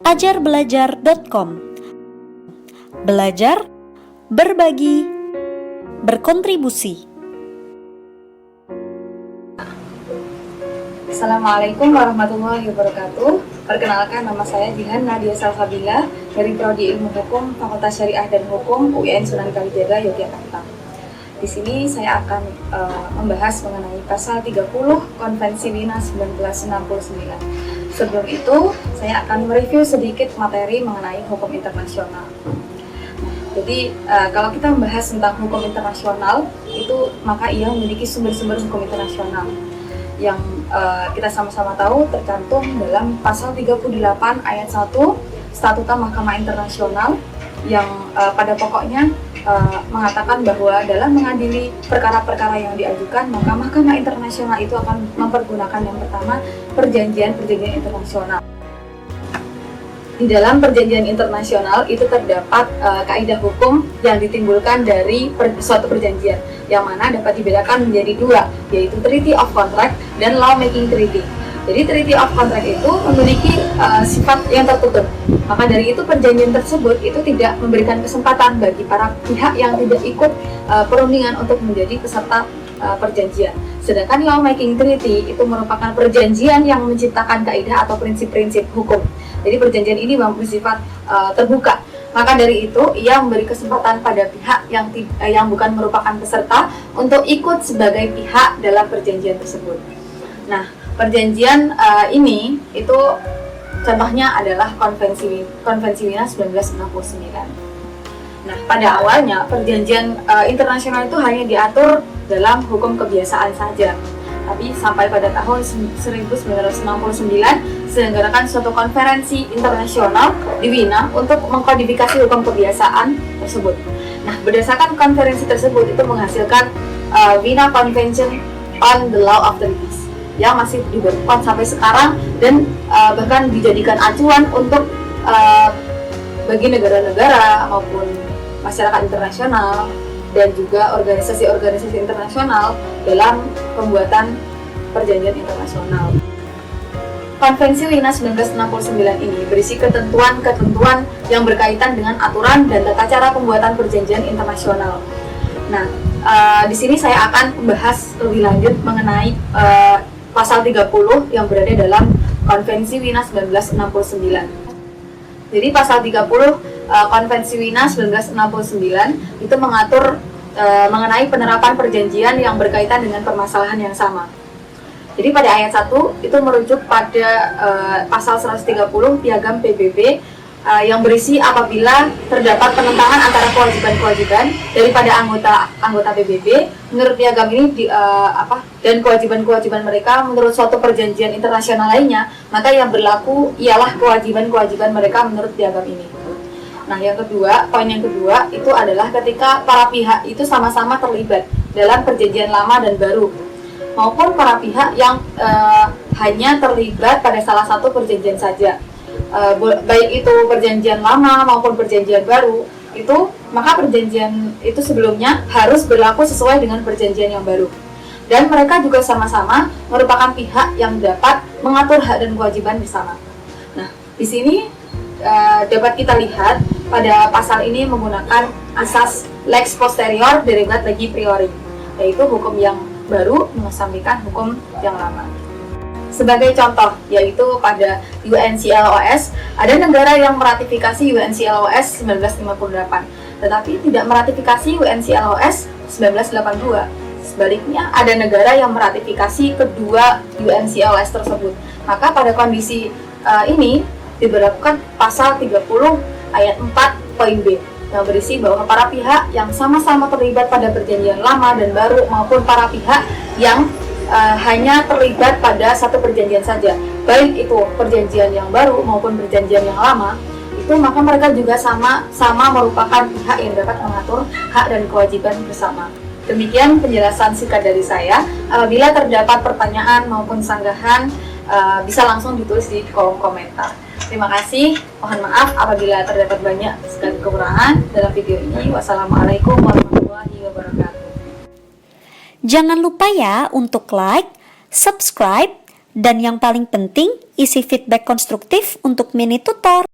Ajarbelajar.com. Belajar, berbagi, berkontribusi. Assalamualaikum warahmatullahi wabarakatuh. Perkenalkan, nama saya Jihan Nadia Salsabila dari Prodi Ilmu Hukum Fakultas Syariah dan Hukum UIN Sunan Kalijaga, Yogyakarta. Di sini saya akan membahas mengenai pasal 30 Konvensi Wina 1969. Sebelum itu, saya akan mereview sedikit materi mengenai hukum internasional. Jadi, kalau kita membahas tentang hukum internasional, itu maka ia memiliki sumber-sumber hukum internasional yang kita sama-sama tahu tercantum dalam pasal 38 ayat 1 Statuta Mahkamah Internasional yang pada pokoknya mengatakan bahwa dalam mengadili perkara-perkara yang diajukan, maka Mahkamah Internasional itu akan mempergunakan yang pertama perjanjian-perjanjian internasional. Di dalam perjanjian internasional itu terdapat kaidah hukum yang ditimbulkan dari suatu perjanjian, yang mana dapat dibedakan menjadi dua, yaitu Treaty of Contract dan Law Making Treaty. Jadi Treaty of Contract itu memiliki sifat yang tertutup. Maka dari itu perjanjian tersebut itu tidak memberikan kesempatan bagi para pihak yang tidak ikut perundingan untuk menjadi peserta perjanjian. Sedangkan Law Making Treaty itu merupakan perjanjian yang menciptakan kaidah atau prinsip-prinsip hukum. Jadi perjanjian ini bersifat terbuka. Maka dari itu ia memberi kesempatan pada pihak yang bukan merupakan peserta untuk ikut sebagai pihak dalam perjanjian tersebut. Nah, perjanjian ini itu contohnya adalah Konvensi Wina 1969. Nah, pada awalnya perjanjian internasional itu hanya diatur dalam hukum kebiasaan saja. Tapi sampai pada tahun 1969 diselenggarakan suatu konferensi internasional di Wina untuk mengkodifikasi hukum kebiasaan tersebut. Nah, berdasarkan konferensi tersebut itu menghasilkan Wina Convention on the Law of Treaties yang masih diberlakukan sampai sekarang dan bahkan dijadikan acuan untuk bagi negara-negara maupun masyarakat internasional dan juga organisasi-organisasi internasional dalam pembuatan perjanjian internasional. Konvensi Wina 1969 ini berisi ketentuan-ketentuan yang berkaitan dengan aturan dan tata cara pembuatan perjanjian internasional. Nah, di sini saya akan membahas lebih lanjut mengenai pasal 30 yang berada dalam Konvensi Wina 1969. Jadi pasal 30 Konvensi Wina 1969 itu mengatur mengenai penerapan perjanjian yang berkaitan dengan permasalahan yang sama. Jadi pada ayat 1 itu merujuk pada pasal 130 Piagam PBB yang berisi apabila terdapat penentangan antara kewajiban-kewajiban daripada anggota PBB menurut piagam ini dan kewajiban-kewajiban mereka menurut suatu perjanjian internasional lainnya, maka yang berlaku ialah kewajiban-kewajiban mereka menurut piagam ini. Nah, poin yang kedua itu adalah ketika para pihak itu sama-sama terlibat dalam perjanjian lama dan baru, maupun para pihak yang hanya terlibat pada salah satu perjanjian saja. Baik itu perjanjian lama maupun perjanjian baru, maka perjanjian itu sebelumnya harus berlaku sesuai dengan perjanjian yang baru. Dan mereka juga sama-sama merupakan pihak yang dapat mengatur hak dan kewajiban bersama. Nah, di sini dapat kita lihat pada pasal ini menggunakan asas lex posterior derivat legi priori, yaitu hukum yang baru mengesampingkan hukum yang lama. Sebagai contoh, yaitu pada UNCLOS, ada negara yang meratifikasi UNCLOS 1958, tetapi tidak meratifikasi UNCLOS 1982. Sebaliknya, ada negara yang meratifikasi kedua UNCLOS tersebut. Maka pada kondisi ini diberlakukan pasal 30 ayat 4 poin B yang berisi bahwa para pihak yang sama-sama terlibat pada perjanjian lama dan baru maupun para pihak yang hanya terlibat pada satu perjanjian saja, baik itu perjanjian yang baru maupun perjanjian yang lama, itu maka mereka juga sama merupakan pihak yang dapat mengatur hak dan kewajiban bersama. Demikian penjelasan singkat dari saya. Apabila terdapat pertanyaan maupun sanggahan, bisa langsung ditulis di kolom komentar. Terima kasih, mohon maaf apabila terdapat banyak sekali kekurangan dalam video ini. Wassalamualaikum warahmatullahi wabarakatuh. Jangan lupa ya untuk like, subscribe, dan yang paling penting isi feedback konstruktif untuk mini tutor.